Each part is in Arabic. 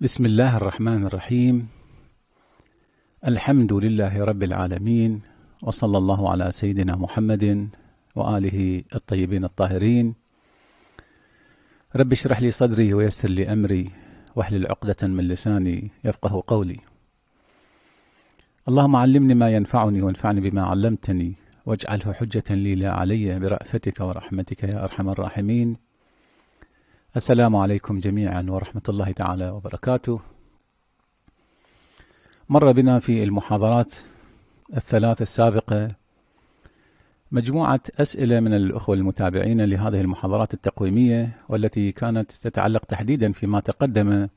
بسم الله الرحمن الرحيم. الحمد لله رب العالمين، وصلى الله على سيدنا محمد وآله الطيبين الطاهرين. رب اشرح لي صدري ويسر لي أمري واحلل عقدة من لساني يفقه قولي. اللهم علمني ما ينفعني وانفعني بما علمتني واجعله حجة لي لا علي برأفتك ورحمتك يا أرحم الراحمين. السلام عليكم جميعا ورحمة الله تعالى وبركاته. مر بنا في المحاضرات الثلاث السابقة مجموعة أسئلة من الأخوة المتابعين لهذه المحاضرات التقويمية، والتي كانت تتعلق تحديدا فيما تقدم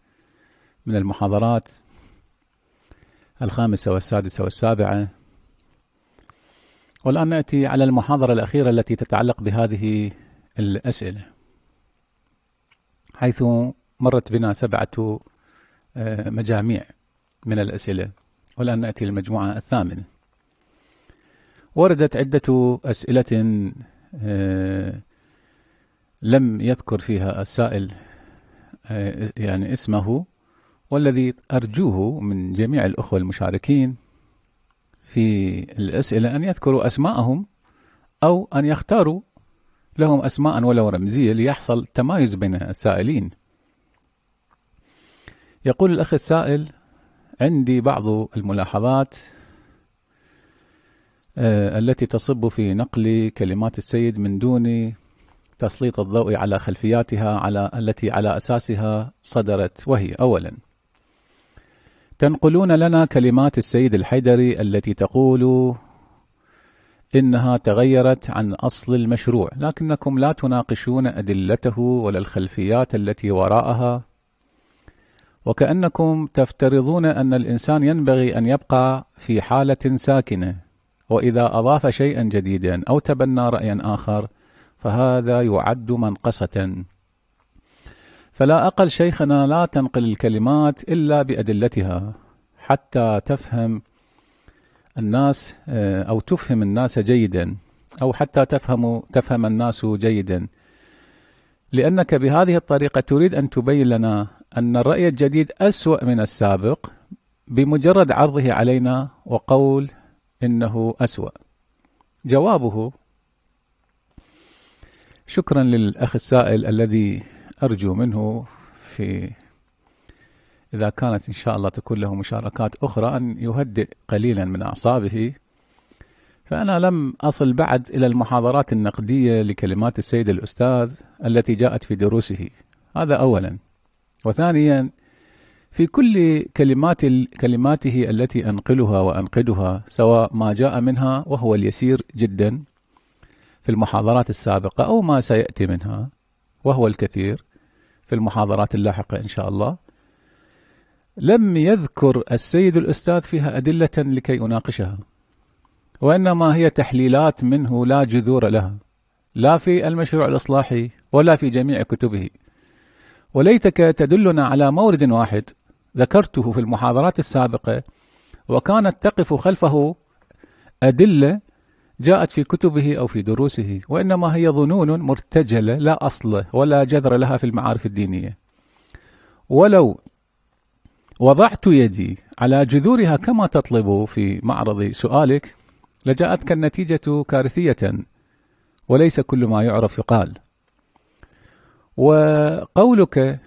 من المحاضرات الخامسة والسادسة والسابعة. والآن نأتي على المحاضرة الأخيرة التي تتعلق بهذه الأسئلة، حيث مرت بنا 7 مجاميع من الأسئلة، والآن نأتي للمجموعة الثامنة. وردت عدة أسئلة لم يذكر فيها السائل يعني اسمه، والذي أرجوه من جميع الأخوة المشاركين في الأسئلة أن يذكروا أسماءهم أو أن يختاروا لهم أسماء ولو رمزية ليحصل تمايز بين السائلين. يقول الأخ السائل: عندي بعض الملاحظات التي تصب في نقل كلمات السيد من دون تسليط الضوء على خلفياتها التي على أساسها صدرت، وهي: أولا، تنقلون لنا كلمات السيد الحيدري التي تقول إنها تغيرت عن أصل المشروع، لكنكم لا تناقشون أدلته ولا الخلفيات التي وراءها، وكأنكم تفترضون أن الإنسان ينبغي أن يبقى في حالة ساكنة، وإذا أضاف شيئا جديدا أو تبنى رأيا آخر فهذا يعد منقصة. فلا أقل شيخنا لا تنقل الكلمات إلا بأدلتها حتى تفهم الناس أو تفهم الناس جيدا، أو حتى تفهم الناس جيدا، لأنك بهذه الطريقة تريد أن تبين لنا أن الرأي الجديد أسوأ من السابق بمجرد عرضه علينا وقول إنه أسوأ. جوابه: شكرا للأخ السائل الذي أرجو منه إذا كانت إن شاء الله تكون له مشاركات أخرى أن يهدئ قليلا من أعصابه. فأنا لم أصل بعد إلى المحاضرات النقدية لكلمات السيد الأستاذ التي جاءت في دروسه، هذا أولا. وثانيا، في كل كلماته التي أنقلها وأنقدها، سواء ما جاء منها وهو اليسير جدا في المحاضرات السابقة أو ما سيأتي منها وهو الكثير في المحاضرات اللاحقة إن شاء الله، لم يذكر السيد الأستاذ فيها أدلة لكي أناقشها، وإنما هي تحليلات منه لا جذور لها، لا في المشروع الإصلاحي ولا في جميع كتبه. وليتك تدلنا على مورد واحد ذكرته في المحاضرات السابقة وكانت تقف خلفه أدلة جاءت في كتبه أو في دروسه، وإنما هي ظنون مرتجلة لا أصل ولا جذر لها في المعارف الدينية. ولو وضعت يدي على جذورها كما تطلب في معرض سؤالك لجاءتك النتيجة كارثية، وليس كل ما يعرف يقال. وقولك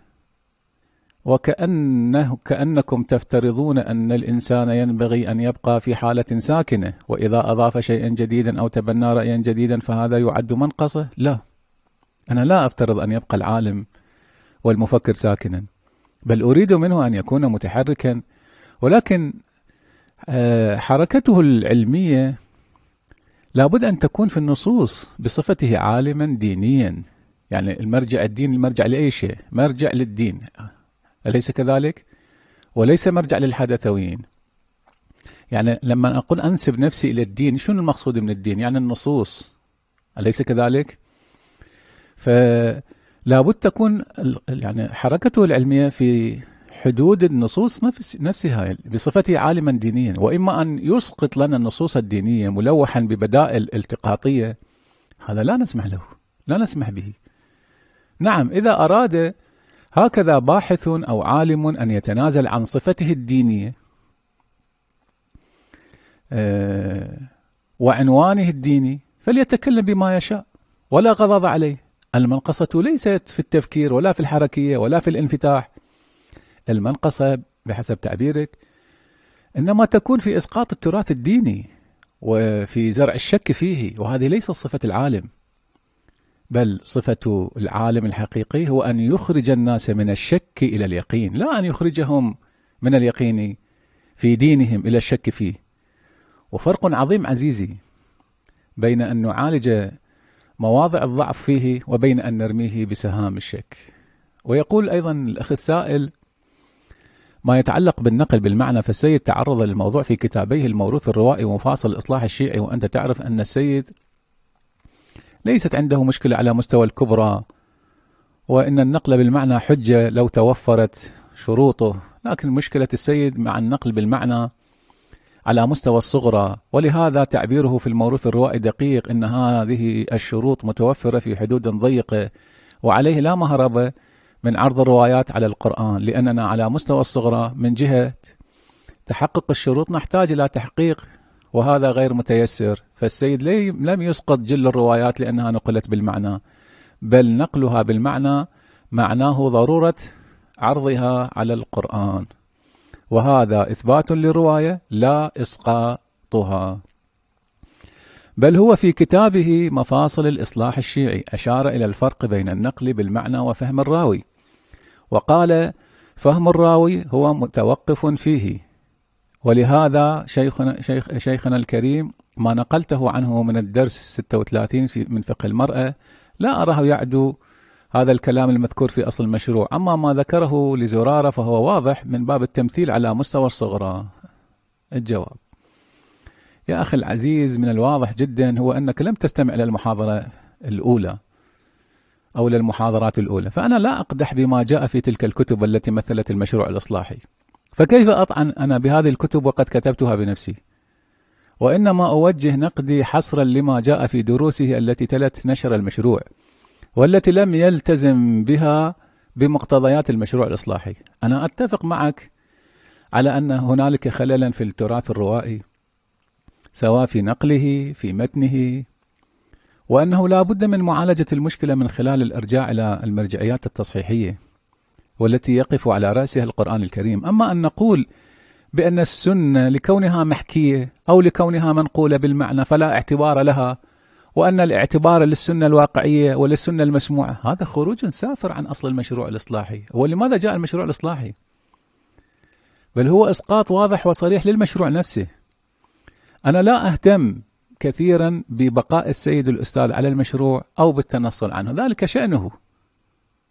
كأنكم تفترضون أن الإنسان ينبغي أن يبقى في حالة ساكنة، وإذا أضاف شيئا جديدا أو تبنى رأيا جديدا فهذا يعد منقصة، لا، أنا لا أفترض أن يبقى العالم والمفكر ساكنا، بل أريد منه أن يكون متحركا. ولكن حركته العلمية لابد أن تكون في النصوص بصفته عالما دينيا، يعني المرجع الدين المرجع لأي شيء، مرجع للدين، أليس كذلك؟ وليس مرجع للحدثويين. يعني لما أقول أنسب نفسي إلى الدين، شنو المقصود من الدين؟ يعني النصوص، أليس كذلك؟ فلابد تكون يعني حركته العلمية في حدود النصوص نفسها بصفته عالما دينيا، وإما أن يسقط لنا النصوص الدينية ملوحا ببدائل التقاطية، هذا لا نسمح له، لا نسمح به. نعم، إذا أراد هكذا باحث أو عالم أن يتنازل عن صفته الدينية وعنوانه الديني فليتكلم بما يشاء ولا غضاض عليه. المنقصة ليست في التفكير ولا في الحركية ولا في الانفتاح. المنقصة بحسب تعبيرك إنما تكون في إسقاط التراث الديني وفي زرع الشك فيه، وهذه ليست صفة العالم، بل صفة العالم الحقيقي هو أن يخرج الناس من الشك إلى اليقين، لا أن يخرجهم من اليقين في دينهم إلى الشك فيه. وفرق عظيم عزيزي بين أن نعالج مواضع الضعف فيه وبين أن نرميه بسهام الشك. ويقول أيضا الأخ السائل ما يتعلق بالنقل بالمعنى، فالسيد تعرض للموضوع في كتابيه الموروث الروائي ومفاصل الإصلاح الشيعي، وأنت تعرف أن السيد ليست عنده مشكلة على مستوى الكبرى، وإن النقل بالمعنى حجة لو توفرت شروطه، لكن مشكلة السيد مع النقل بالمعنى على مستوى الصغرى، ولهذا تعبيره في الموروث الروائي دقيق إن هذه الشروط متوفرة في حدود ضيقة وعليه لا مهرب من عرض الروايات على القرآن، لأننا على مستوى الصغرى من جهة تحقق الشروط نحتاج إلى تحقيق وهذا غير متيسر. فالسيد لم يسقط جل الروايات لأنها نقلت بالمعنى، بل نقلها بالمعنى معناه ضرورة عرضها على القرآن، وهذا إثبات للرواية لا إسقاطها. بل هو في كتابه مفاصل الإصلاح الشيعي أشار إلى الفرق بين النقل بالمعنى وفهم الراوي، وقال فهم الراوي هو متوقف فيه، ولهذا شيخنا الكريم ما نقلته عنه من الدرس 36 من فقه المرأة لا أراه يعدو هذا الكلام المذكور في أصل المشروع. أما ما ذكره لزرارة فهو واضح من باب التمثيل على مستوى الصغرى. الجواب يا أخي العزيز من الواضح جدا هو أنك لم تستمع إلى المحاضرة الأولى أو للمحاضرات الأولى، فأنا لا أقدح بما جاء في تلك الكتب التي مثلت المشروع الإصلاحي، فكيف أطعن أنا بهذه الكتب وقد كتبتها بنفسي؟ وإنما أوجه نقدي حصرا لما جاء في دروسه التي تلت نشر المشروع والتي لم يلتزم بها بمقتضيات المشروع الإصلاحي. أنا أتفق معك على أن هنالك خللا في التراث الروائي سواء في نقله في متنه، وأنه لا بد من معالجة المشكلة من خلال الإرجاع إلى المرجعيات التصحيحية والتي يقف على رأسها القرآن الكريم. أما أن نقول بأن السنة لكونها محكية أو لكونها منقولة بالمعنى فلا اعتبار لها، وأن الاعتبار للسنة الواقعية وللسنة المسموعة، هذا خروج سافر عن أصل المشروع الإصلاحي. ولماذا جاء المشروع الإصلاحي؟ بل هو إسقاط واضح وصريح للمشروع نفسه. أنا لا أهتم كثيرا ببقاء السيد الأستاذ على المشروع أو بالتنصل عنه، ذلك شأنه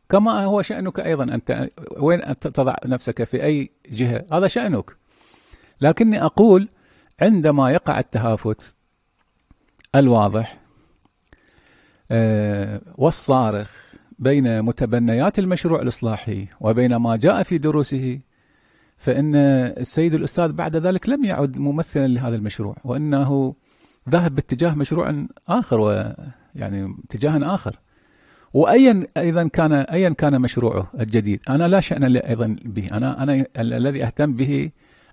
كما هو شأنك أيضا. أنت وين أنت تضع نفسك في أي جهة هذا شأنك، لكني أقول عندما يقع التهافت الواضح والصارخ بين متبنيات المشروع الإصلاحي وبين ما جاء في دروسه، فإن السيد الأستاذ بعد ذلك لم يعد ممثلا لهذا المشروع، وإنه ذهب باتجاه مشروع آخر ويعني اتجاه آخر. وأيا كان مشروعه الجديد أنا لا شأن لي أيضا به. أنا الذي أهتم به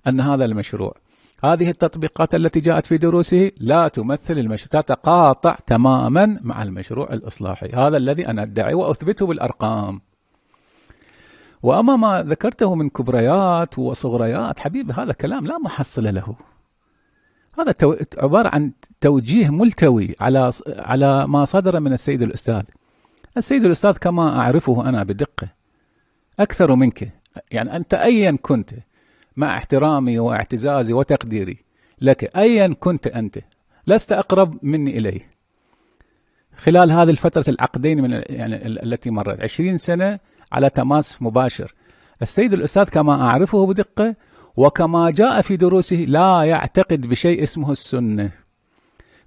أن هذا المشروع، هذه التطبيقات التي جاءت في دروسه لا تمثل المشروع، تتقاطع تماما مع المشروع الإصلاحي. هذا الذي أنا أدعي وأثبته بالأرقام. وأما ما ذكرته من كبريات وصغريات حبيبي هذا كلام لا محصل له، هذا عبارة عن توجيه ملتوي على ما صدر من السيد الأستاذ. السيد الأستاذ كما أعرفه أنا بدقة أكثر منك، يعني أنت أيا كنت مع احترامي واعتزازي وتقديري لك، أيا كنت أنت لست أقرب مني إليه خلال هذه الفترة العقدين من يعني التي مرت 20 سنة على تماس مباشر. السيد الأستاذ كما أعرفه بدقة وكما جاء في دروسه لا يعتقد بشيء اسمه السنة،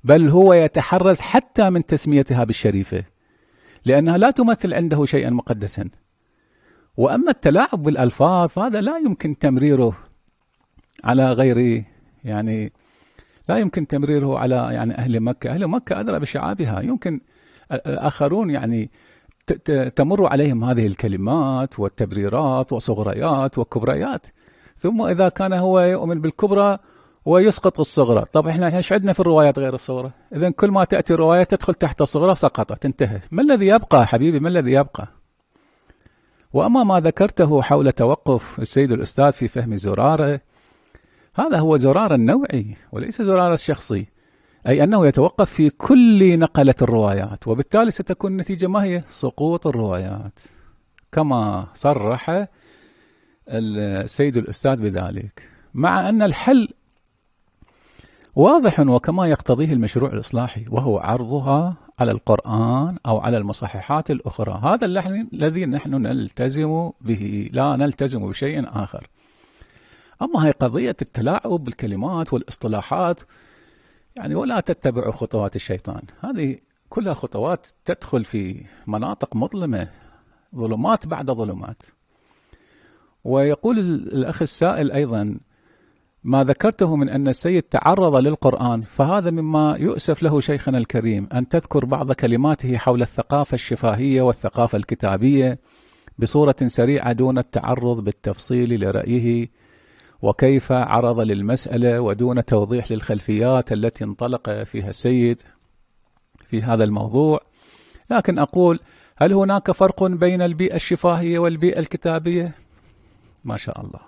بل هو يتحرز حتى من تسميتها بالشريفة لأنها لا تمثل عنده شيئا مقدسا. وأما التلاعب بالألفاظ فهذا لا يمكن تمريره على غير يعني لا يمكن تمريره على يعني أهل مكة. أهل مكة أدرى بشعابها، يمكن الآخرون يعني تمر عليهم هذه الكلمات والتبريرات وصغريات وكبريات، ثم إذا كان هو يؤمن بالكبرى ويسقط الصغرى. طب احنا ايش عندنا في الروايات غير الصغرى؟ إذن كل ما تأتي رواية تدخل تحت الصغرى سقطت، انتهى. ما الذي يبقى حبيبي؟ ما الذي يبقى؟ وأما ما ذكرته حول توقف السيد الأستاذ في فهم زرارة، هذا هو زرارة النوعي وليس زرارة الشخصي، أي أنه يتوقف في كل نقلة الروايات، وبالتالي ستكون النتيجة ما هي؟ سقوط الروايات، كما صرح السيد الأستاذ بذلك، مع أن الحل واضح وكما يقتضيه المشروع الإصلاحي، وهو عرضها على القرآن أو على المصححات الأخرى. هذا الذي نحن نلتزم به، لا نلتزم بشيء آخر. أما هي قضية التلاعب بالكلمات والاصطلاحات، يعني ولا تتبع خطوات الشيطان، هذه كلها خطوات تدخل في مناطق مظلمة، ظلمات بعد ظلمات. ويقول الأخ السائل أيضا: ما ذكرته من أن السيد تعرض للقرآن، فهذا مما يؤسف له شيخنا الكريم أن تذكر بعض كلماته حول الثقافة الشفاهية والثقافة الكتابية بصورة سريعة دون التعرض بالتفصيل لرأيه، وكيف عرض للمسألة ودون توضيح للخلفيات التي انطلق فيها السيد في هذا الموضوع. لكن أقول: هل هناك فرق بين البيئة الشفاهية والبيئة الكتابية؟ ما شاء الله،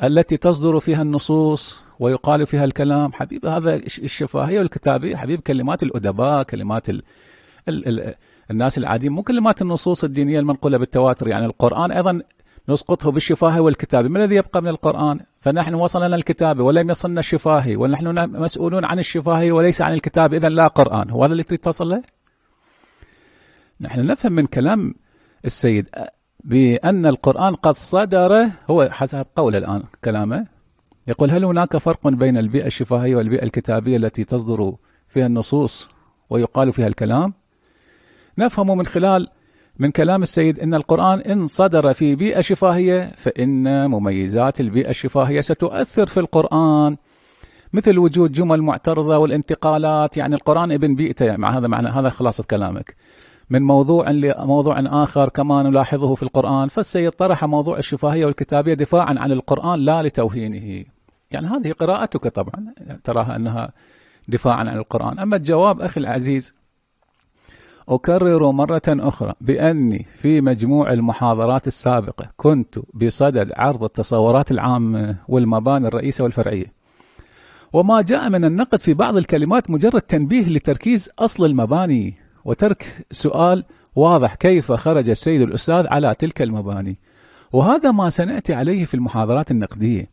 التي تصدر فيها النصوص ويقال فيها الكلام. حبيب، هذا الشفاهية والكتابية حبيب كلمات الأدباء، كلمات الناس العاديين، مو كلمات النصوص الدينية المنقولة بالتواتر. يعني القرآن أيضا نسقطه بالشفاهة والكتابة. ما الذي يبقى من القرآن؟ فنحن وصلنا الكتابة ولم يصلنا الشفاهي، ونحن مسؤولون عن الشفاهي وليس عن الكتابة، إذن لا قرآن. هو هذا اللي تريد تصل له؟ نحن نفهم من كلام السيد بأن القرآن قد صدر، هو حسب قول الآن كلامه، يقول: هل هناك فرق بين البيئة الشفاهية والبيئة الكتابية التي تصدر فيها النصوص ويقال فيها الكلام؟ نفهم من كلام السيد أن القرآن إن صدر في بيئة شفاهية فإن مميزات البيئة الشفاهية ستؤثر في القرآن، مثل وجود جمل معترضة والانتقالات. يعني القرآن ابن بيئته، مع هذا خلاصة كلامك، من موضوع لموضوع آخر كما نلاحظه في القرآن. فالسيد طرح موضوع الشفاهية والكتابية دفاعا عن القرآن لا لتوهينه. يعني هذه قراءتك طبعا تراها أنها دفاعا عن القرآن. أما الجواب أخي العزيز، أكرر مرة أخرى بأني في مجموع المحاضرات السابقة كنت بصدد عرض التصورات العامة والمباني الرئيسة والفرعية، وما جاء من النقد في بعض الكلمات مجرد تنبيه لتركيز أصل المباني وترك سؤال واضح: كيف خرج السيد الأستاذ على تلك المباني؟ وهذا ما سنأتي عليه في المحاضرات النقدية.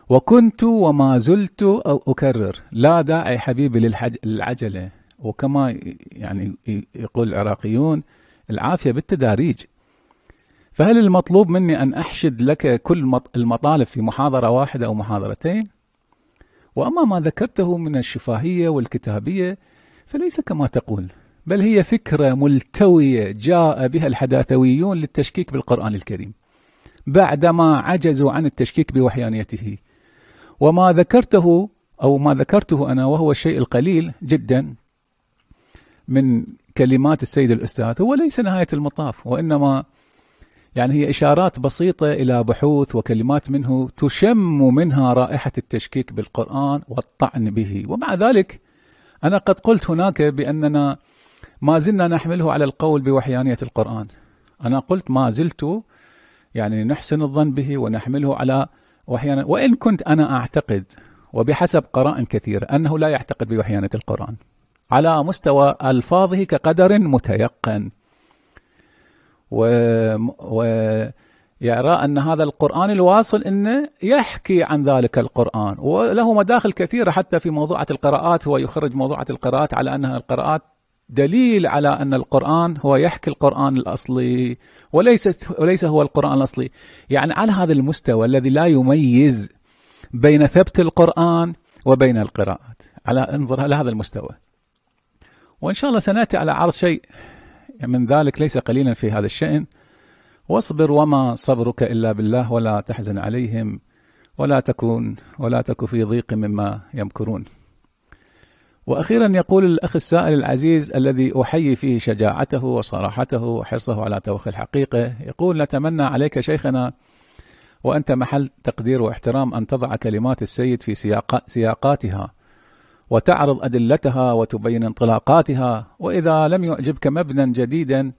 وكنت وما زلت أكرر: لا داعي حبيبي للعجلة، وكما يعني يقول العراقيون: العافية بالتداريج. فهل المطلوب مني أن أحشد لك كل المطالب في محاضرة واحدة أو محاضرتين؟ وأما ما ذكرته من الشفاهية والكتابية فليس كما تقول، بل هي فكرة ملتوية جاء بها الحداثويون للتشكيك بالقرآن الكريم بعدما عجزوا عن التشكيك بوحيانيته. وما ذكرته أنا، وهو الشيء القليل جدا من كلمات السيد الأستاذ، هو ليس نهاية المطاف، وإنما يعني هي إشارات بسيطة إلى بحوث وكلمات منه تشم منها رائحة التشكيك بالقرآن والطعن به. ومع ذلك أنا قد قلت هناك بأننا ما زلنا نحمله على القول بوحيانية القرآن. أنا قلت ما زلت يعني نحسن الظن به ونحمله على وحيانية، وإن كنت أنا أعتقد وبحسب قرائن كثيرة أنه لا يعتقد بوحيانية القرآن على مستوى ألفاظه كقدر متيقن، ويرى أن هذا القرآن الواصل إنه يحكي عن ذلك القرآن، وله مداخل كثيرة حتى في موضوعة القراءات. هو يخرج موضوعة القراءات على أنها القراءات دليل على أن القرآن هو يحكي القرآن الأصلي وليس هو القرآن الأصلي. يعني على هذا المستوى الذي لا يميز بين ثبت القرآن وبين القراءات، انظر على هذا المستوى. وإن شاء الله سنأتي على عرض شيء من ذلك ليس قليلا في هذا الشأن. واصبر وما صبرك إلا بالله ولا تحزن عليهم ولا تكن في ضيق مما يمكرون. وأخيرا يقول الأخ السائل العزيز الذي أحيي فيه شجاعته وصراحته وحرصه على توخي الحقيقة، يقول: نتمنى عليك شيخنا وأنت محل تقدير واحترام أن تضع كلمات السيد في سياقاتها وتعرض أدلتها وتبين انطلاقاتها، وإذا لم يعجبك مبنى جديدا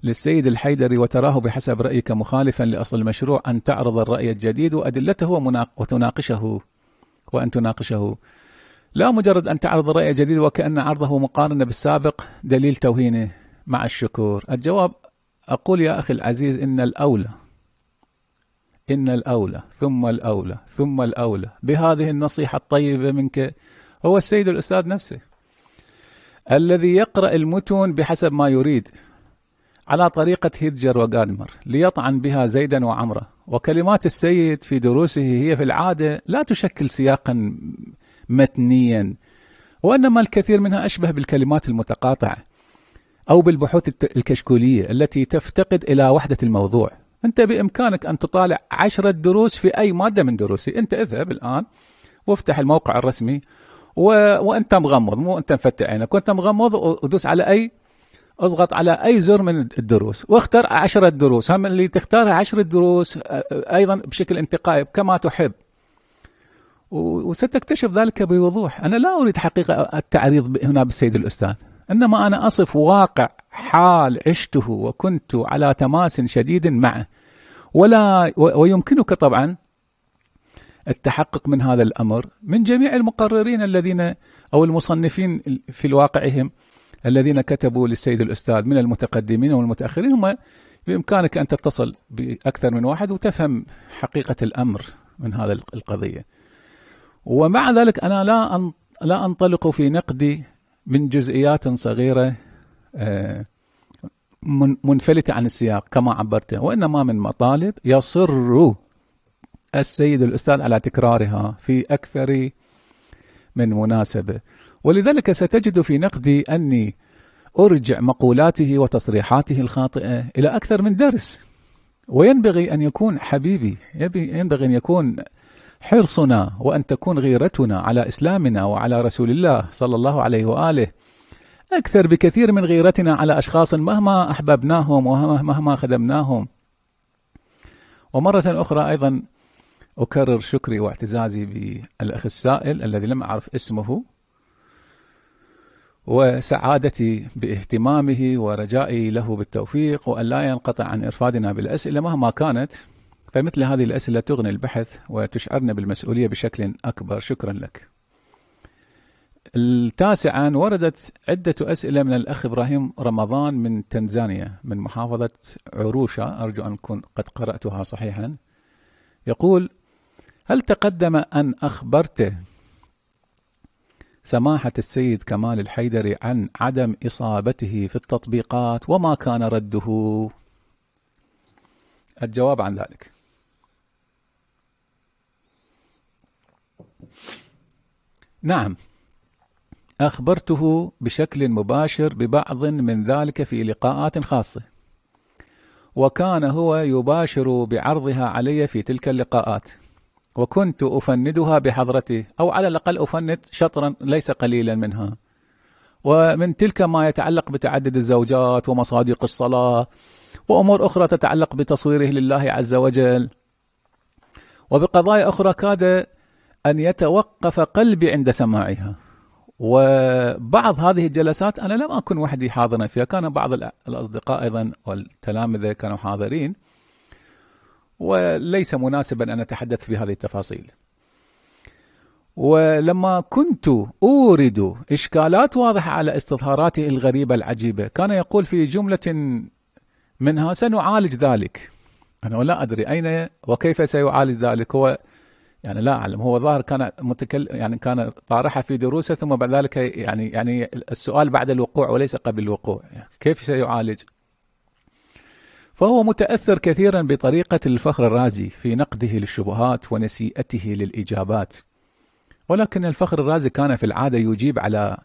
للسيد الحيدري وتراه بحسب رأيك مخالفا لأصل المشروع أن تعرض الرأي الجديد وأدلته وتناقشه وأن تناقشه، لا مجرد أن تعرض الرأي الجديد وكأن عرضه مقارنة بالسابق دليل توهينه. مع الشكور. الجواب: أقول يا أخي العزيز إن الأولى ثم الأولى ثم الأولى بهذه النصيحة الطيبة منك هو السيد الأستاذ نفسه، الذي يقرأ المتون بحسب ما يريد على طريقة هيدجر وغادمر ليطعن بها زيدا وعمرة. وكلمات السيد في دروسه هي في العادة لا تشكل سياقا متنيا، وإنما الكثير منها أشبه بالكلمات المتقاطعة أو بالبحوث الكشكولية التي تفتقد إلى وحدة الموضوع. أنت بإمكانك أن تطالع 10 دروس في أي مادة من دروسي. أنت اذهب الآن وافتح الموقع الرسمي وأنت مغمض، مو أنت مفتح عينك، وأنت مغمض، ودوس على اضغط على أي زر من الدروس واختر 10 دروس، هم اللي تختارها 10 دروس أيضا بشكل انتقائي كما تحب، وستكتشف ذلك بوضوح. أنا لا أريد حقيقة التعريض هنا بالسيد الأستاذ، إنما أنا أصف واقع حال عشته وكنت على تماس شديد معه، ويمكنك طبعا التحقق من هذا الأمر من جميع المقررين الذين أو المصنفين في واقعهم الذين كتبوا للسيد الأستاذ من المتقدمين والمتأخرين. هم بإمكانك أن تتصل بأكثر من واحد وتفهم حقيقة الأمر من هذا القضية. ومع ذلك أنا لا أنطلق في نقدي من جزئيات صغيرة منفلتة عن السياق كما عبرته، وإنما من مطالب يصر السيد الأستاذ على تكرارها في أكثر من مناسبة. ولذلك ستجد في نقدي أني أرجع مقولاته وتصريحاته الخاطئة إلى أكثر من درس. وينبغي أن يكون حبيبي، ينبغي أن يكون حرصنا وأن تكون غيرتنا على إسلامنا وعلى رسول الله صلى الله عليه وآله أكثر بكثير من غيرتنا على أشخاص مهما أحببناهم ومهما خدمناهم. ومرة أخرى أيضا أكرر شكري واعتزازي بالأخ السائل الذي لم أعرف اسمه، وسعادتي باهتمامه ورجائي له بالتوفيق وأن لا ينقطع عن إرفادنا بالأسئلة مهما كانت، فمثل هذه الأسئلة تغني البحث وتشعرنا بالمسؤولية بشكل أكبر. شكرا لك. تاسعا، وردت عدة أسئلة من الأخ إبراهيم رمضان من تنزانيا من محافظة عروشة، أرجو أن أكون قد قرأتها صحيحا. يقول: هل تقدم أن أخبرت سماحة السيد كمال الحيدري عن عدم إصابته في التطبيقات وما كان رده؟ الجواب عن ذلك: نعم، أخبرته بشكل مباشر ببعض من ذلك في لقاءات خاصة، وكان هو يباشر بعرضها علي في تلك اللقاءات، وكنت أفندها بحضرته، أو على الأقل أفند شطرا ليس قليلا منها، ومن تلك ما يتعلق بتعدد الزوجات ومصادق الصلاة وأمور أخرى تتعلق بتصويره لله عز وجل، وبقضايا أخرى كاد أن يتوقف قلبي عند سماعها. وبعض هذه الجلسات أنا لم أكن وحدي حاضرا فيها، كان بعض الأصدقاء أيضا والتلامذة كانوا حاضرين، وليس مناسبا أن أتحدث في هذه التفاصيل. ولما كنت أورد إشكالات واضحة على استظهاراته الغريبة العجيبة، كان يقول في جملة منها: سنعالج ذلك. أنا لا أدري أين وكيف سيعالج ذلك، هو يعني لا أعلم، هو ظاهر كان يعني كان طارحها في دروسه، ثم بعد ذلك يعني السؤال بعد الوقوع وليس قبل الوقوع، يعني كيف سيعالج؟ فهو متأثر كثيرا بطريقة الفخر الرازي في نقده للشبهات ونسيئته للإجابات، ولكن الفخر الرازي كان في العادة يجيب على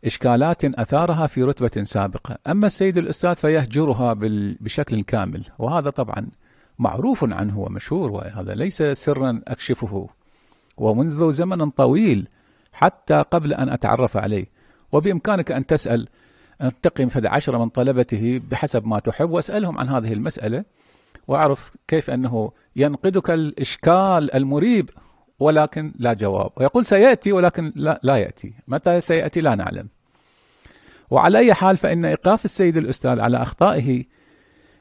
إشكالات أثارها في رتبة سابقة، أما السيد الأستاذ فيهجرها بشكل كامل، وهذا طبعا معروف عنه ومشهور، وهذا ليس سرا أكشفه، ومنذ زمن طويل حتى قبل أن أتعرف عليه. وبإمكانك أن تسأل، أن تقيم 11 من طلبته بحسب ما تحب، وأسألهم عن هذه المسألة، وأعرف كيف أنه ينقدك الإشكال المريب ولكن لا جواب، ويقول سيأتي ولكن لا يأتي. متى سيأتي لا نعلم. وعلى أي حال فإن إيقاف السيد الأستاذ على أخطائه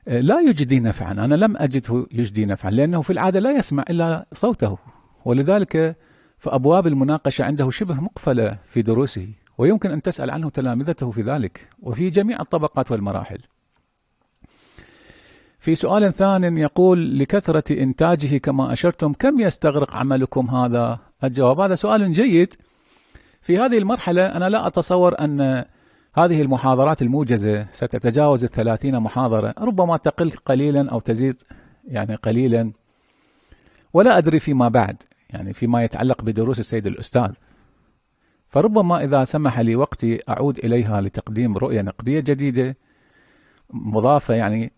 لا يجدي نفعا. أنا لم أجده يجدي نفعا، لأنه في العادة لا يسمع إلا صوته، ولذلك فأبواب المناقشة عنده شبه مقفلة في دروسه، ويمكن أن تسأل عنه تلامذته في ذلك وفي جميع الطبقات والمراحل. في سؤال ثان يقول: لكثرة إنتاجه كما أشرتم كم يستغرق عملكم هذا؟ الجواب: هذا سؤال جيد. في هذه المرحلة أنا لا أتصور أن هذه المحاضرات الموجزة ستتجاوز 30 محاضرة، ربما تقل قليلا أو تزيد يعني قليلا، ولا أدري فيما بعد يعني فيما يتعلق بدروس السيد الأستاذ. فربما إذا سمح لي وقتي أعود إليها لتقديم رؤية نقدية جديدة مضافة يعني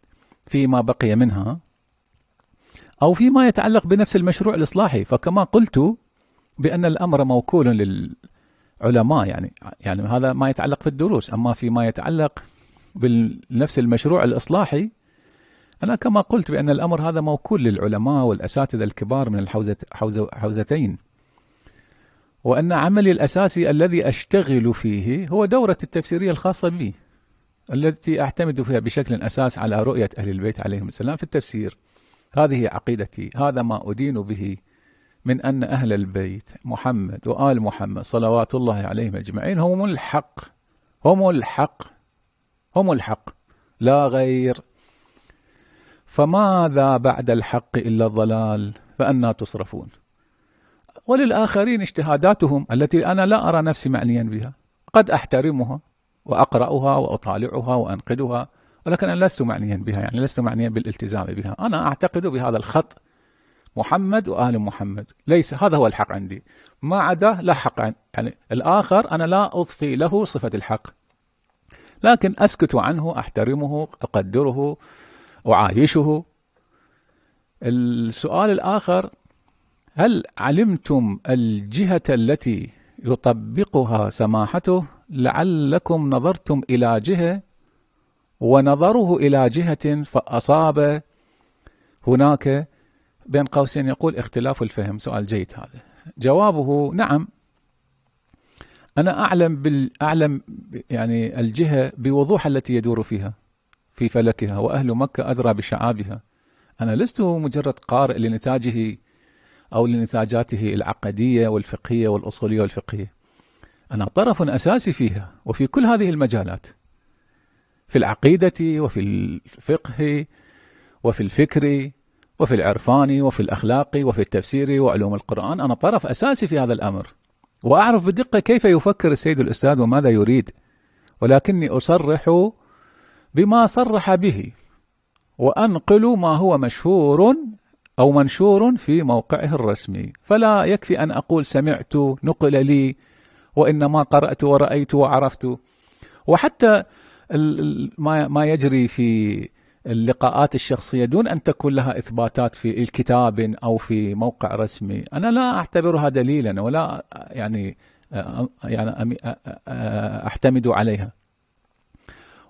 فيما بقي منها، أو فيما يتعلق بنفس المشروع الإصلاحي. فكما قلت بأن الأمر موكول للعلماء، يعني هذا ما يتعلق في الدروس. أما فيما يتعلق بنفس المشروع الإصلاحي، أنا كما قلت بأن الأمر هذا موكول للعلماء والأساتذة الكبار من الحوزتين، وأن عملي الأساسي الذي أشتغل فيه هو دورة التفسيرية الخاصة بي، التي أعتمد فيها بشكل أساس على رؤية أهل البيت عليهم السلام في التفسير. هذه عقيدتي، هذا ما أدين به، من أن أهل البيت محمد وآل محمد صلوات الله عليهم أجمعين هم الحق، هم الحق، هم الحق لا غير. فماذا بعد الحق إلا الضلال، فأنا تصرفون. وللآخرين اجتهاداتهم التي أنا لا أرى نفسي معنيا بها، قد أحترمها وأقرأها وأطالعها وأنقدها، ولكن أنا لست معنيا بها، يعني لست معنيا بالالتزام بها. أنا أعتقد بهذا الخط محمد وآل محمد، ليس هذا هو الحق عندي، ما عدا لا حق يعني الآخر أنا لا أضفي له صفة الحق، لكن أسكت عنه، أحترمه، أقدره، أعايشه. السؤال الآخر: هل علمتم الجهة التي يطبقها سماحته؟ لعلكم نظرتم إلى جهة ونظره إلى جهة فأصاب هناك بين قوسين يقول اختلاف الفهم. سؤال جيد هذا. جوابه: نعم، أنا أعلم يعني الجهة بوضوح التي يدور فيها في فلكها، وأهل مكة أدرى بشعابها. أنا لست مجرد قارئ لنتاجه أو لنتاجاته العقدية والفقهية والأصولية والفقهية، أنا طرف أساسي فيها وفي كل هذه المجالات، في العقيدة وفي الفقه وفي الفكر وفي العرفان وفي الأخلاق وفي التفسير وعلوم القرآن. أنا طرف أساسي في هذا الأمر، وأعرف بدقة كيف يفكر السيد الأستاذ وماذا يريد، ولكني أصرح بما صرح به، وأنقل ما هو مشهور أو منشور في موقعه الرسمي. فلا يكفي أن أقول سمعت، نقل لي، وإنما قرأت ورأيت وعرفت. وحتى ما يجري في اللقاءات الشخصية دون أن تكون لها إثباتات في الكتاب أو في موقع رسمي، أنا لا أعتبرها دليلا ولا يعني أحتمد عليها.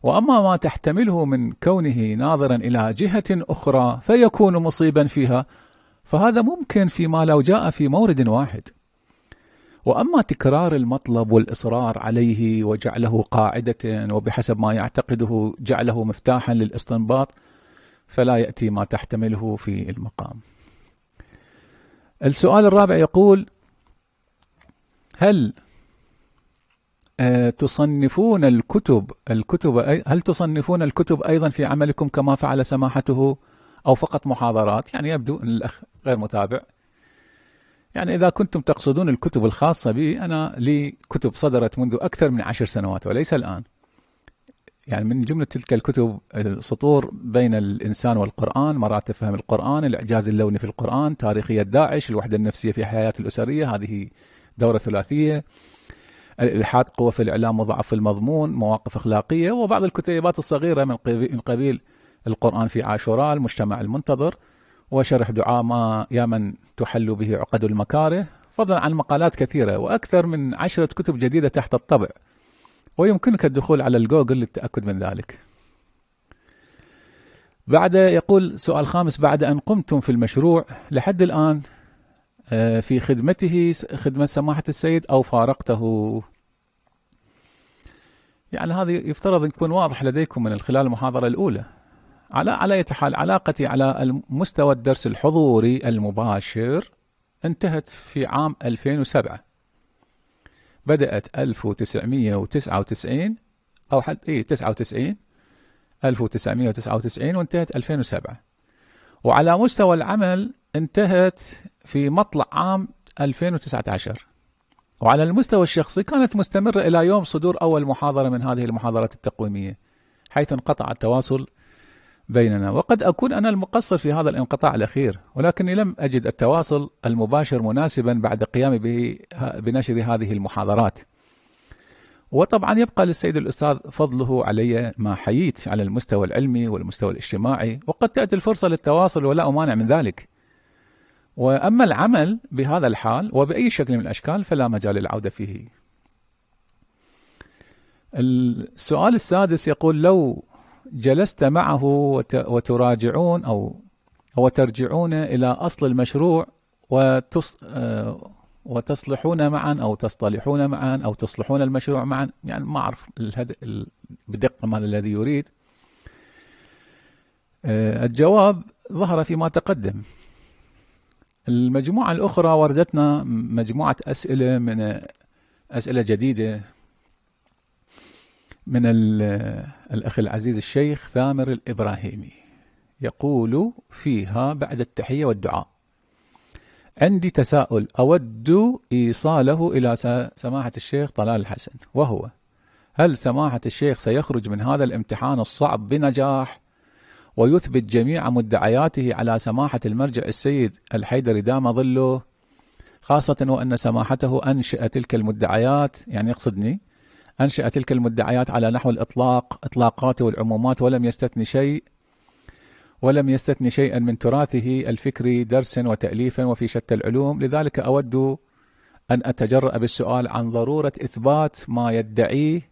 وأما ما تحتمله من كونه ناظرا إلى جهة أخرى فيكون مصيبا فيها، فهذا ممكن فيما لو جاء في مورد واحد. وأما تكرار المطلب والإصرار عليه وجعله قاعدة وبحسب ما يعتقده جعله مفتاحا للاستنباط، فلا يأتي ما تحتمله في المقام. السؤال الرابع يقول: هل تصنفون هل تصنفون الكتب أيضا في عملكم كما فعل سماحته، أو فقط محاضرات؟ يعني يبدو أن الأخ غير متابع. يعني إذا كنتم تقصدون الكتب الخاصة بي، أنا لي كتب صدرت منذ أكثر من 10 سنوات وليس الآن. يعني من جملة تلك الكتب: سطور بين الإنسان والقرآن، مراتب فهم القرآن، الإعجاز اللوني في القرآن، تاريخية داعش، الوحدة النفسية في حياة الأسرية، هذه دورة ثلاثية، الإلحاد، قوة في الإعلام وضعف المضمون، مواقف أخلاقية، وبعض الكتيبات الصغيرة من قبيل القرآن في عاشوراء، المجتمع المنتظر، وشرح دعاء ما يا من تحل به عقد المكاره. فضلا عن مقالات كثيرة وأكثر من 10 كتب جديدة تحت الطبع، ويمكنك الدخول على الجوجل للتأكد من ذلك. بعد يقول سؤال خامس: بعد أن قمتم في المشروع لحد الآن في خدمته خدمة سماحة السيد أو فارقته؟ يعني هذا يفترض أن يكون واضح لديكم من خلال المحاضرة الأولى. على أي حال، علاقتي على المستوى الدرس الحضوري المباشر انتهت في عام 2007. بدأت 1999 أو 99 1999 وانتهت 2007. وعلى مستوى العمل انتهت في مطلع عام 2019. وعلى المستوى الشخصي كانت مستمرة إلى يوم صدور أول محاضرة من هذه المحاضرات التقويمية، حيث انقطع التواصل بيننا. وقد أكون أنا المقصر في هذا الانقطاع الأخير، ولكني لم أجد التواصل المباشر مناسبا بعد قيامي بنشر هذه المحاضرات. وطبعا يبقى للسيد الأستاذ فضله علي ما حييت على المستوى العلمي والمستوى الاجتماعي، وقد تأتي الفرصة للتواصل ولا أمانع من ذلك. وأما العمل بهذا الحال وبأي شكل من الأشكال فلا مجال للعودة فيه. السؤال السادس يقول: لو جلست معه وتراجعون أو ترجعون إلى أصل المشروع وتصلحون معا أو تصطلحون معا أو تصلحون المشروع معا، يعني ما أعرف بدقة ما الذي يريد. الجواب ظهر فيما تقدم. المجموعة الأخرى وردتنا مجموعة أسئلة جديدة من الأخ العزيز الشيخ ثامر الإبراهيمي، يقول فيها بعد التحية والدعاء: عندي تساؤل أود إيصاله إلى سماحة الشيخ طلال الحسن، وهو: هل سماحة الشيخ سيخرج من هذا الامتحان الصعب بنجاح ويثبت جميع مدعياته على سماحة المرجع السيد الحيدري دام ظله، خاصة وأن سماحته أنشأ تلك المدعيات، يعني يقصدني أنشأ تلك المدعيات على نحو إطلاقات والعمومات ولم يستثني شيئا من تراثه الفكري درسا وتأليفا وفي شتى العلوم. لذلك أود أن أتجرأ بالسؤال عن ضرورة إثبات ما يدعيه،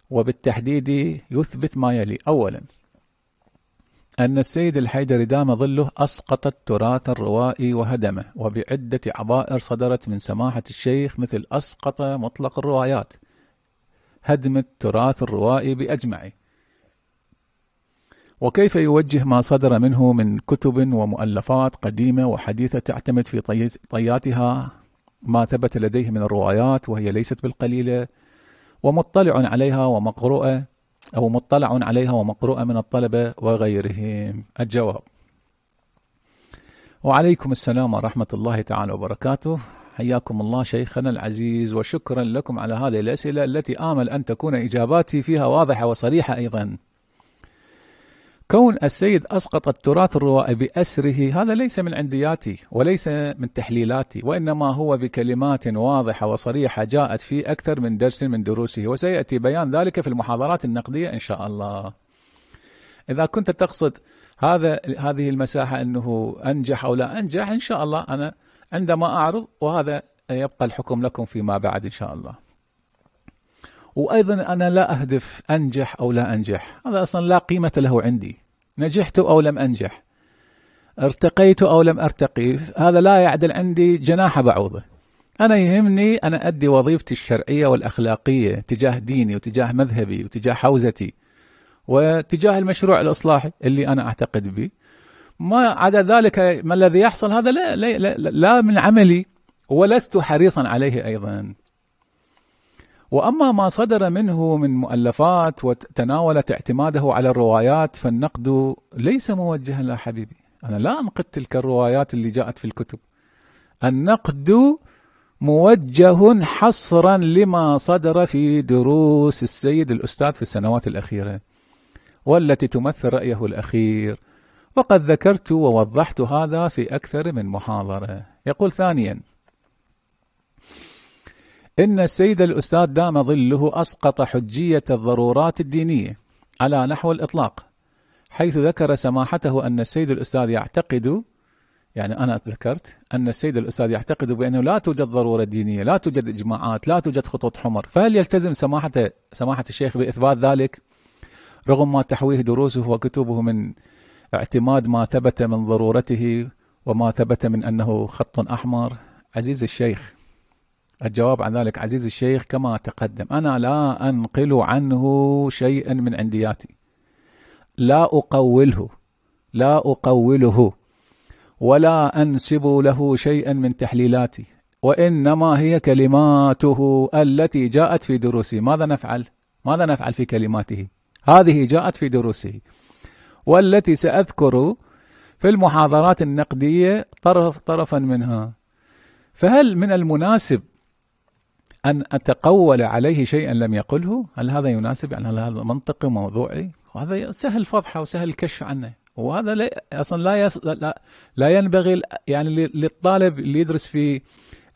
وبالتحديد يثبت ما يلي: أولا، أن السيد الحيدري دام ظله أسقط التراث الروائي وهدمه، وبعدة عبائر صدرت من سماحة الشيخ، مثل أسقط مطلق الروايات، هدم التراث الروائي بأجمعه. وكيف يوجه ما صدر منه من كتب ومؤلفات قديمة وحديثة تعتمد في طياتها ما ثبت لديه من الروايات، وهي ليست بالقليلة، ومطلع عليها ومقروءة من الطلبة وغيرهم؟ الجواب: وعليكم السلام ورحمة الله تعالى وبركاته. حياكم الله شيخنا العزيز، وشكرا لكم على هذه الأسئلة التي آمل أن تكون إجاباتي فيها واضحة وصريحة. أيضا، كون السيد أسقط التراث الروائي بأسره هذا ليس من عندياتي وليس من تحليلاتي، وإنما هو بكلمات واضحة وصريحة جاءت في أكثر من درس من دروسه، وسيأتي بيان ذلك في المحاضرات النقدية إن شاء الله. إذا كنت تقصد هذه المساحة أنه أنجح أو لا أنجح، إن شاء الله أنا عندما أعرض، وهذا يبقى الحكم لكم فيما بعد إن شاء الله. وأيضا أنا لا أهدف أنجح أو لا أنجح، هذا أصلا لا قيمة له عندي. نجحت أو لم أنجح، ارتقيت أو لم أرتقي، هذا لا يعدل عندي جناح بعوضة. أنا يهمني أنا أدي وظيفتي الشرعية والأخلاقية تجاه ديني وتجاه مذهبي وتجاه حوزتي وتجاه المشروع الإصلاحي اللي أنا أعتقد به. ما عدا ذلك ما الذي يحصل هذا لا من عملي، ولست حريصا عليه أيضا. وأما ما صدر منه من مؤلفات وتناولت اعتماده على الروايات، فالنقد ليس موجها لا حبيبي. أنا لا أنقد تلك الروايات اللي جاءت في الكتب، النقد موجه حصرا لما صدر في دروس السيد الأستاذ في السنوات الأخيرة والتي تمثل رأيه الأخير، وقد ذكرت ووضحت هذا في أكثر من محاضرة. يقول ثانيا: إن السيد الأستاذ دام ظله أسقط حجية الضرورات الدينية على نحو الإطلاق، حيث ذكر سماحته أن السيد الأستاذ يعني أنا ذكرت أن السيد الأستاذ يعتقد بأنه لا توجد ضرورة دينية، لا توجد إجماعات، لا توجد خطوط حمر، فهل يلتزم سماحة الشيخ بإثبات ذلك رغم ما تحويه دروسه وكتبه من اعتماد ما ثبت من ضرورته وما ثبت من أنه خط أحمر؟ عزيز الشيخ، الجواب عن ذلك عزيز الشيخ كما تقدم، أنا لا أنقل عنه شيئا من عندياتي، لا أقوله ولا أنسب له شيئا من تحليلاتي، وإنما هي كلماته التي جاءت في دروسه. ماذا نفعل في كلماته؟ هذه جاءت في دروسه، والتي سأذكر في المحاضرات النقدية طرفا منها. فهل من المناسب أن أتقول عليه شيئا لم يقله؟ هل هذا يناسب؟ يعني هل هذا منطقي موضوعي؟ وهذا سهل فضحه وسهل الكشف عنه، وهذا أصلا لا ينبغي يعني للطالب اللي يدرس في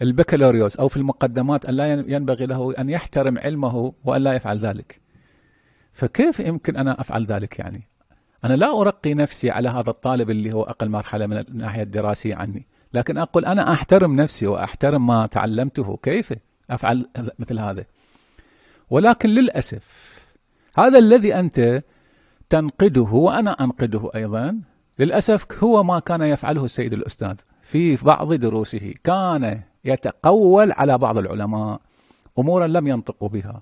البكالوريوس أو في المقدمات أن لا ينبغي له أن يحترم علمه وأن لا يفعل ذلك. فكيف يمكن أنا أفعل ذلك؟ يعني أنا لا أرقي نفسي على هذا الطالب اللي هو أقل مرحلة من الناحية الدراسية عني، لكن أقول أنا أحترم نفسي وأحترم ما تعلمته، كيف أفعل مثل هذا؟ ولكن للأسف هذا الذي أنت تنقده وأنا أنقده أيضا، للأسف هو ما كان يفعله السيد الأستاذ في بعض دروسه. كان يتقول على بعض العلماء أمورا لم ينطقوا بها،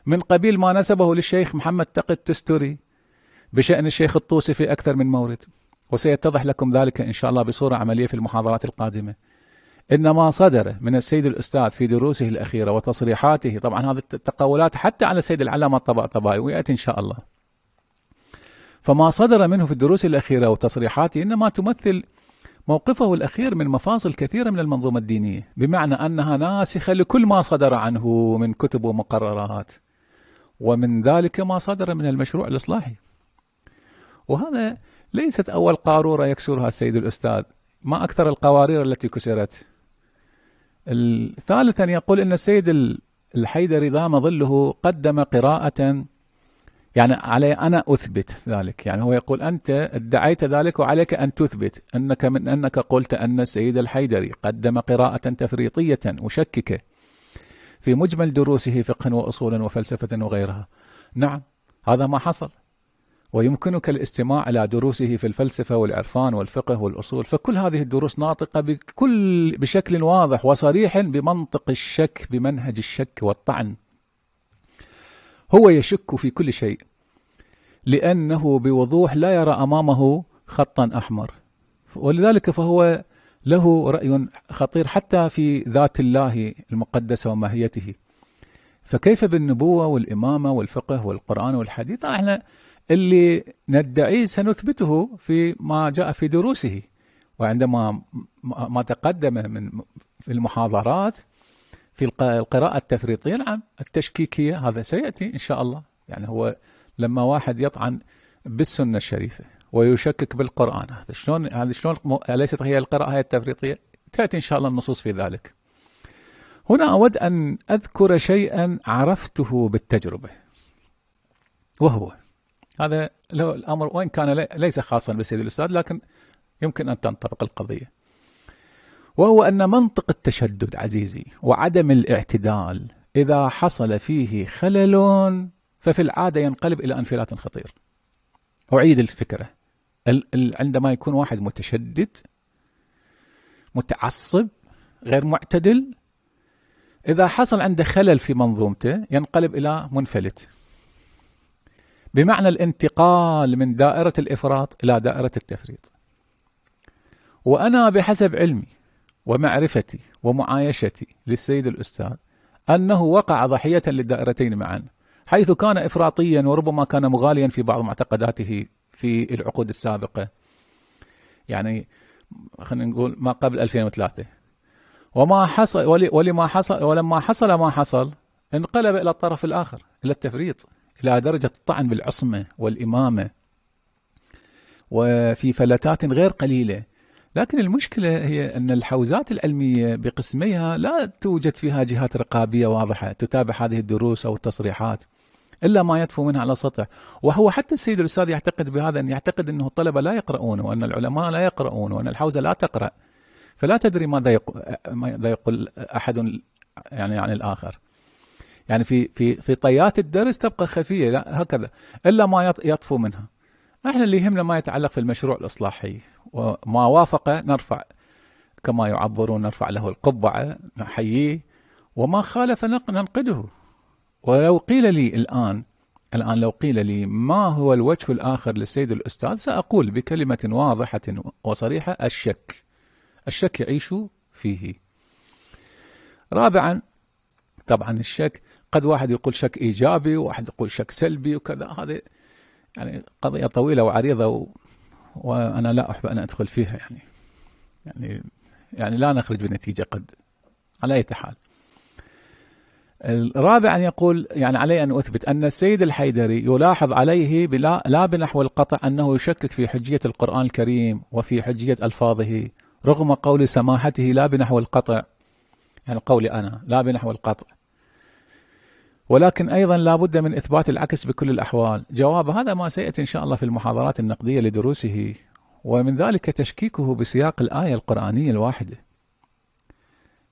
من قبيل ما نسبه للشيخ محمد تقي التستري بشأن الشيخ الطوسي في أكثر من مورد، وسيتضح لكم ذلك إن شاء الله بصورة عملية في المحاضرات القادمة. إنما صدر من السيد الأستاذ في دروسه الأخيرة وتصريحاته، طبعا هذه التقولات حتى على السيد العلامة الطباطبائي ويأتي إن شاء الله، فما صدر منه في الدروس الأخيرة وتصريحاته إنما تمثل موقفه الأخير من مفاصل كثيرة من المنظومة الدينية، بمعنى أنها ناسخة لكل ما صدر عنه من كتب ومقررات، ومن ذلك ما صدر من المشروع الإصلاحي. وهذا ليست أول قارورة يكسرها السيد الأستاذ، ما أكثر القوارير التي كسرت. ثالثا يقول إن السيد الحيدري ذا ظله قدم قراءة، يعني علي أنا أثبت ذلك، يعني هو يقول أنت ادعيت ذلك وعليك أن تثبت أنك قلت أن السيد الحيدري قدم قراءة تفريطية مشككة في مجمل دروسه فقه وأصول وفلسفة وغيرها. نعم هذا ما حصل، ويمكنك الاستماع إلى دروسه في الفلسفة والعرفان والفقه والأصول، فكل هذه الدروس ناطقة بشكل واضح وصريح بمنطق الشك، بمنهج الشك والطعن. هو يشك في كل شيء لأنه بوضوح لا يرى أمامه خطا أحمر، ولذلك فهو له رأي خطير حتى في ذات الله المقدسة وماهيته. فكيف بالنبوة والإمامة والفقه والقرآن والحديث؟ احنا اللي ندعيه سنثبته في ما جاء في دروسه، وعندما ما تقدم في المحاضرات في القراءة التفريطية، نعم التشكيكية، هذا سيأتي إن شاء الله. يعني هو لما واحد يطعن بالسنة الشريفة ويشكك بالقرآن، هذا شلون أليست هي القراءة هي التفريطية؟ تأتي إن شاء الله النصوص في ذلك. هنا أود أن أذكر شيئا عرفته بالتجربة، وهو هذا له الأمر وإن كان ليس خاصا بالسيد الأستاذ، لكن يمكن أن تنطبق القضية، وهو أن منطق التشدد عزيزي وعدم الاعتدال إذا حصل فيه خلل ففي العادة ينقلب إلى انفلات خطير. أعيد الفكرة، عندما يكون واحد متشدد متعصب غير معتدل، إذا حصل عنده خلل في منظومته ينقلب إلى منفلت، بمعنى الانتقال من دائرة الإفراط إلى دائرة التفريط. وأنا بحسب علمي ومعرفتي ومعايشتي للسيد الأستاذ أنه وقع ضحية للدائرتين معا، حيث كان إفراطيا وربما كان مغاليا في بعض معتقداته في العقود السابقة، يعني خلينا نقول ما قبل 2003. وما حصل ولما حصل ما حصل انقلب إلى الطرف الآخر، إلى التفريط، إلى درجة الطعن بالعصمة والإمامة، وفي فلتات غير قليلة. لكن المشكلة هي أن الحوزات العلمية بقسميها لا توجد فيها جهات رقابية واضحة تتابع هذه الدروس أو التصريحات، إلا ما يطفو منها على سطح. وهو حتى السيد الأستاذ يعتقد بهذا، أن يعتقد أنه الطلبة لا يقرؤون، وأن العلماء لا يقرؤون، وأن الحوزة لا تقرأ، فلا تدري ماذا يقول أحد يعني عن الآخر. يعني في طيات الدرس تبقى خفية، لا هكذا، إلا ما يطفو منها. احنا اللي يهمنا ما يتعلق في المشروع الإصلاحي، وما وافق نرفع، كما يعبرون، نرفع له القبعة، نحييه، وما خالف ننقده. ولو قيل لي الآن لو قيل لي ما هو الوجه الآخر للسيد الأستاذ، سأقول بكلمة واضحة وصريحة: الشك يعيش فيه. رابعا، طبعا الشك، قد واحد يقول شك إيجابي، وواحد يقول شك سلبي وكذا، هذه يعني قضية طويلة وعريضة، وأنا لا أحب أن أدخل فيها، يعني لا نخرج بنتيجة قد، على أي حال. الرابع أن يقول، يعني علي أن أثبت أن السيد الحيدري يلاحظ عليه لا بنحو القطع أنه يشكك في حجية القرآن الكريم وفي حجية ألفاظه، رغم قول سماحته لا بنحو القطع، يعني قولي أنا لا بنحو القطع، ولكن أيضا لا بد من إثبات العكس بكل الأحوال. جواب هذا ما سيأتي إن شاء الله في المحاضرات النقدية لدروسه، ومن ذلك تشكيكه بسياق الآية القرآنية الواحدة،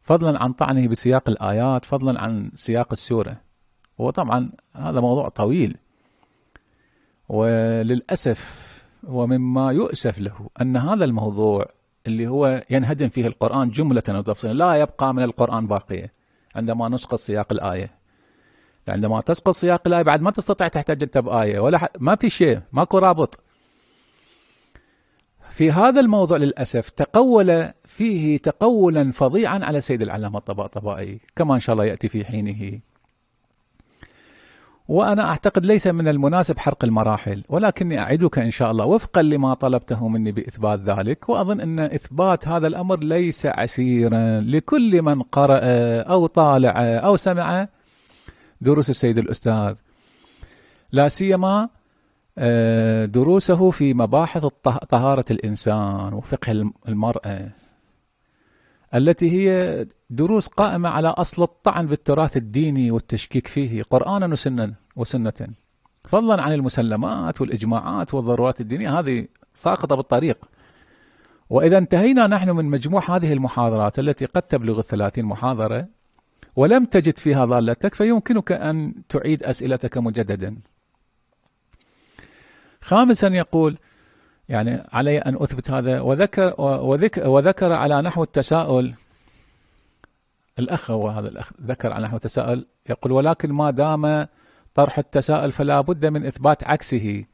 فضلا عن طعنه بسياق الآيات، فضلا عن سياق السورة. وطبعا هذا موضوع طويل، وللأسف ومما يؤسف له أن هذا الموضوع اللي هو ينهدم فيه القرآن جملة وتفصيلا، لا يبقى من القرآن باقية عندما نسقط سياق الآية. عندما تسقط سياق الآية بعد ما تستطيع تحتاج أنت بآية، ولا ما في شيء، ماكو رابط. في هذا الموضوع للأسف تقول فيه تقولا فظيعا على سيد العلامة الطباطبائي، كما إن شاء الله يأتي في حينه. وأنا أعتقد ليس من المناسب حرق المراحل، ولكني أعدك إن شاء الله وفقا لما طلبته مني بإثبات ذلك. وأظن أن إثبات هذا الأمر ليس عسيرا لكل من قرأ أو طالع أو سمع دروس السيد الأستاذ، لا سيما دروسه في مباحث طهارة الإنسان وفقه المرأة، التي هي دروس قائمة على أصل الطعن بالتراث الديني والتشكيك فيه قرآنا وسنة، فضلا عن المسلمات والإجماعات والضرورات الدينية، هذه ساقطة بالطريق. وإذا انتهينا نحن من مجموع هذه المحاضرات التي قد تبلغ 30 محاضرة ولم تجد فيها ضالتك، فيمكنك أن تعيد أسئلتك مجددا. خامسا يقول، يعني علي أن أثبت هذا، وذكر على نحو التساؤل، الأخ وهذا الأخ ذكر على نحو التساؤل، يقول: ولكن ما دام طرح التساؤل فلا بد من إثبات عكسه،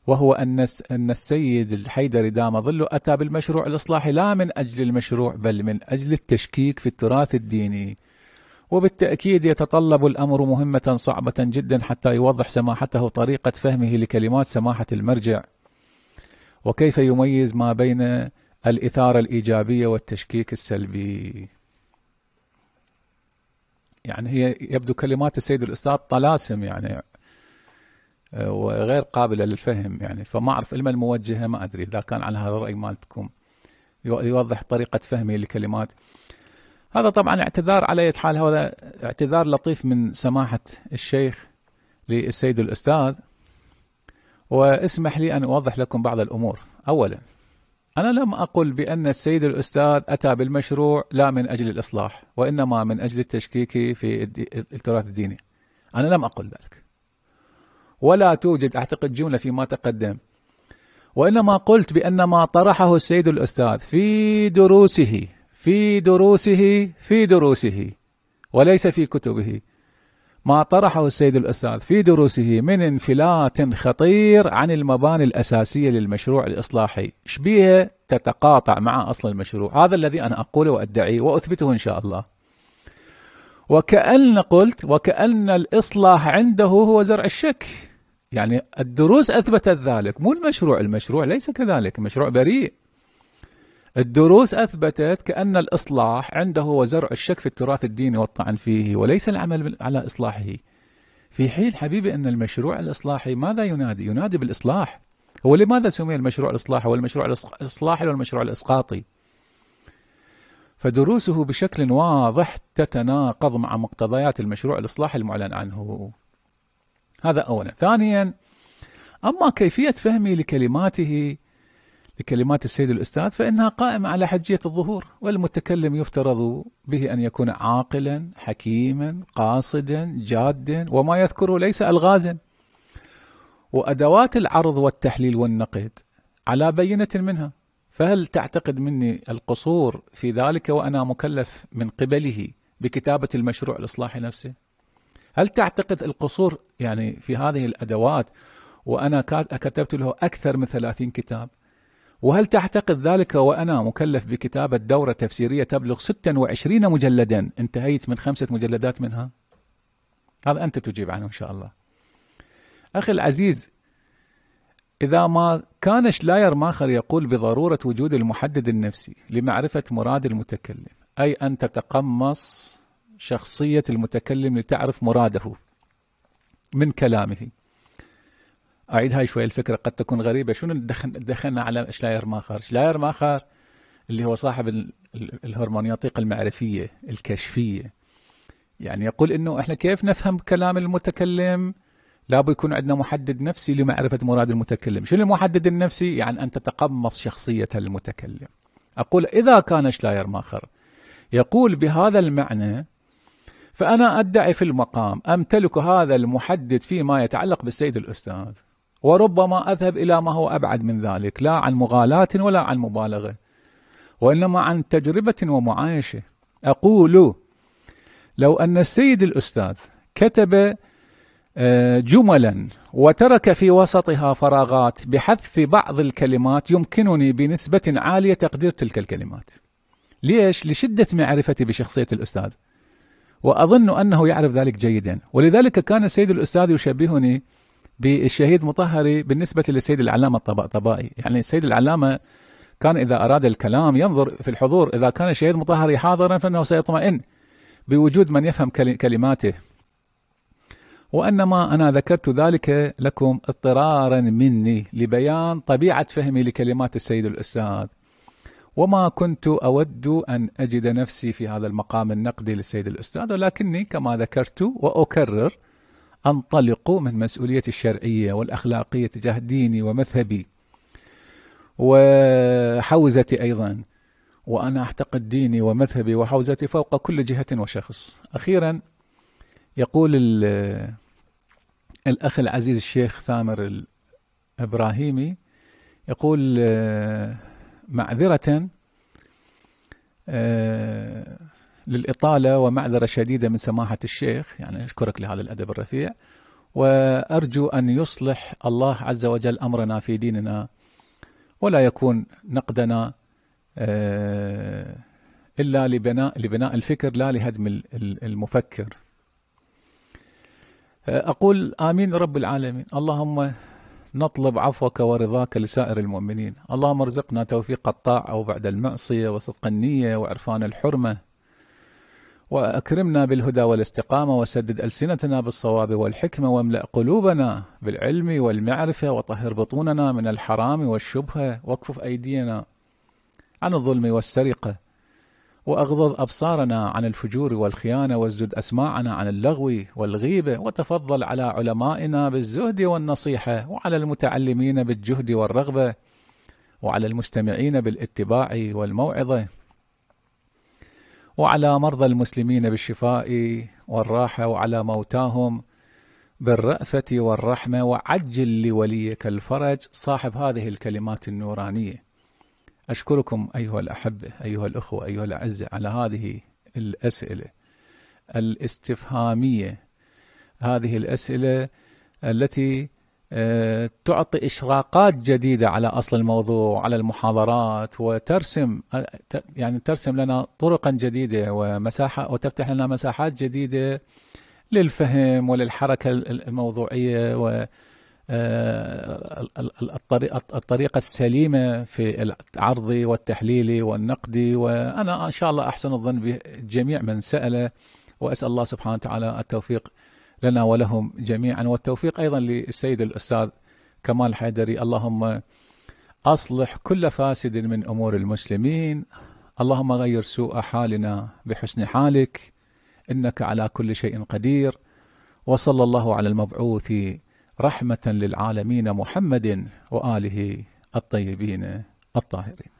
وهو أن السيد الحيدري دام ظله أتى بالمشروع الإصلاحي لا من أجل المشروع بل من أجل التشكيك في التراث الديني. وبالتأكيد يتطلب الأمر مهمة صعبة جدا حتى يوضح سماحته طريقة فهمه لكلمات سماحة المرجع، وكيف يميز ما بين الإثارة الإيجابية والتشكيك السلبي. يعني هي يبدو كلمات السيد الأستاذ طلاسم، يعني وغير قابلة للفهم، يعني فما أعرف إلما الموجهة، ما أدري إذا كان على هذا الرأي مالتكم يوضح طريقة فهمه لكلمات. هذا طبعا اعتذار على أي حال، هذا اعتذار لطيف من سماحة الشيخ للسيد الأستاذ. واسمح لي أن أوضح لكم بعض الأمور. أولا، أنا لم أقل بأن السيد الأستاذ أتى بالمشروع لا من أجل الإصلاح، وإنما من أجل التشكيك في التراث الديني. أنا لم أقل ذلك، ولا توجد أعتقد جملة فيما تقدم. وإنما قلت بأن ما طرحه السيد الأستاذ في دروسه وليس في كتبه، ما طرحه السيد الأستاذ في دروسه من انفلات خطير عن المباني الأساسية للمشروع الإصلاحي، شبيهة تتقاطع مع أصل المشروع. هذا الذي أنا أقوله وأدعيه وأثبته إن شاء الله. وكأن الإصلاح عنده هو زرع الشك، يعني الدروس أثبتت ذلك، مو المشروع ليس كذلك، المشروع بريء. الدروس أثبتت كأن الإصلاح عنده هو زرع الشك في التراث الديني والطعن فيه، وليس العمل على إصلاحه. في حين حبيبي أن المشروع الإصلاحي ماذا ينادي بالإصلاح. هو لماذا سمي المشروع الإصلاحي والمشروع الإصلاحي والمشروع الإسقاطي؟ فدروسه بشكل واضح تتناقض مع مقتضيات المشروع الإصلاحي المعلن عنه. هذا أولا. ثانيا، أما كيفية فهمي لكلماته، لكلمات السيد الأستاذ، فإنها قائمة على حجية الظهور، والمتكلم يفترض به أن يكون عاقلا حكيما قاصدا جادا، وما يذكره ليس ألغازا، وأدوات العرض والتحليل والنقد على بينة منها. فهل تعتقد مني القصور في ذلك وأنا مكلف من قبله بكتابة المشروع الإصلاحي نفسه؟ هل تعتقد القصور يعني في هذه الأدوات وأنا كتبت له أكثر من 30 كتاب؟ وهل تعتقد ذلك وأنا مكلف بكتابة دورة تفسيرية تبلغ 26 مجلدا انتهيت من 5 مجلدات منها؟ هذا أنت تجيب عنه إن شاء الله. أخي العزيز، إذا ما كان شلايرماخر يقول بضرورة وجود المحدد النفسي لمعرفة مراد المتكلم، أي أن تتقمص شخصية المتكلم لتعرف مراده من كلامه. أعيد هاي شوية، الفكرة قد تكون غريبة. شنو دخلنا على شلايرماخر؟ شلايرماخر اللي هو صاحب الهرمونياطيق المعرفية الكشفية، يعني يقول إنه إحنا كيف نفهم كلام المتكلم؟ لابد يكون عندنا محدد نفسي لمعرفة مراد المتكلم. شنو المحدد النفسي؟ يعني أن تتقمص شخصية المتكلم. أقول إذا كان شلايرماخر يقول بهذا المعنى، فأنا أدعي في المقام أمتلك هذا المحدد فيما يتعلق بالسيد الأستاذ، وربما أذهب إلى ما هو أبعد من ذلك، لا عن مغالاة ولا عن مبالغة، وإنما عن تجربة ومعايشة. أقول لو أن السيد الأستاذ كتب جملا وترك في وسطها فراغات بحذف بعض الكلمات، يمكنني بنسبة عالية تقدير تلك الكلمات. ليش؟ لشدة معرفتي بشخصية الأستاذ، وأظن أنه يعرف ذلك جيدا. ولذلك كان السيد الأستاذ يشبهني بالشهيد مطهري بالنسبة للسيد العلامة الطبائي. يعني السيد العلامة كان إذا أراد الكلام ينظر في الحضور، إذا كان الشهيد مطهري حاضرا فإنه سيطمئن بوجود من يفهم كلماته. وأنما أنا ذكرت ذلك لكم اضطرارا مني لبيان طبيعة فهمي لكلمات السيد الأستاذ، وما كنت أود أن أجد نفسي في هذا المقام النقدي للسيد الأستاذ، ولكني كما ذكرت وأكرر أنطلق من مسؤوليتي الشرعية والأخلاقية تجاه ديني ومذهبي وحوزتي أيضا، وأنا أعتقد ديني ومذهبي وحوزتي فوق كل جهة وشخص. أخيرا يقول الأخ العزيز الشيخ ثامر الإبراهيمي، يقول معذرة للإطالة ومعذرة شديدة من سماحة الشيخ، يعني أشكرك لهذا الأدب الرفيع، وأرجو أن يصلح الله عز وجل أمرنا في ديننا، ولا يكون نقدنا إلا لبناء الفكر لا لهدم المفكر. أقول آمين رب العالمين. اللهم نطلب عفوك ورضاك لسائر المؤمنين. اللهم ارزقنا توفيق الطاعة وبعد المعصية، وصدق النية وعرفان الحرمة، وأكرمنا بالهدى والاستقامة، وسدد ألسنتنا بالصواب والحكمة، واملأ قلوبنا بالعلم والمعرفة، وطهر بطوننا من الحرام والشبهة، واكفف أيدينا عن الظلم والسرقة، وأغضض أبصارنا عن الفجور والخيانة، واسدد أسماعنا عن اللغو والغيبة، وتفضل على علمائنا بالزهد والنصيحة، وعلى المتعلمين بالجهد والرغبة، وعلى المستمعين بالاتباع والموعظة، وعلى مرضى المسلمين بالشفاء والراحة، وعلى موتاهم بالرأفة والرحمة، وعجل لوليك الفرج صاحب هذه الكلمات النورانية. أشكركم أيها الأحبة، أيها الأخوة، أيها الأعزة، على هذه الأسئلة الاستفهامية، هذه الأسئلة التي تعطي إشراقات جديدة على أصل الموضوع، على المحاضرات، وترسم لنا طرقا جديدة ومساحة، وتفتح لنا مساحات جديدة للفهم وللحركة الموضوعية الطريقة السليمة في العرض والتحليل والنقد. وأنا إن شاء الله أحسن الظن بجميع من سأل، وأسأل الله سبحانه وتعالى التوفيق لنا ولهم جميعا، والتوفيق أيضا للسيد الأستاذ كمال حيدري. اللهم أصلح كل فاسد من أمور المسلمين، اللهم غير سوء حالنا بحسن حالك، إنك على كل شيء قدير. وصلى الله على المبعوث رحمة للعالمين محمد وآله الطيبين الطاهرين.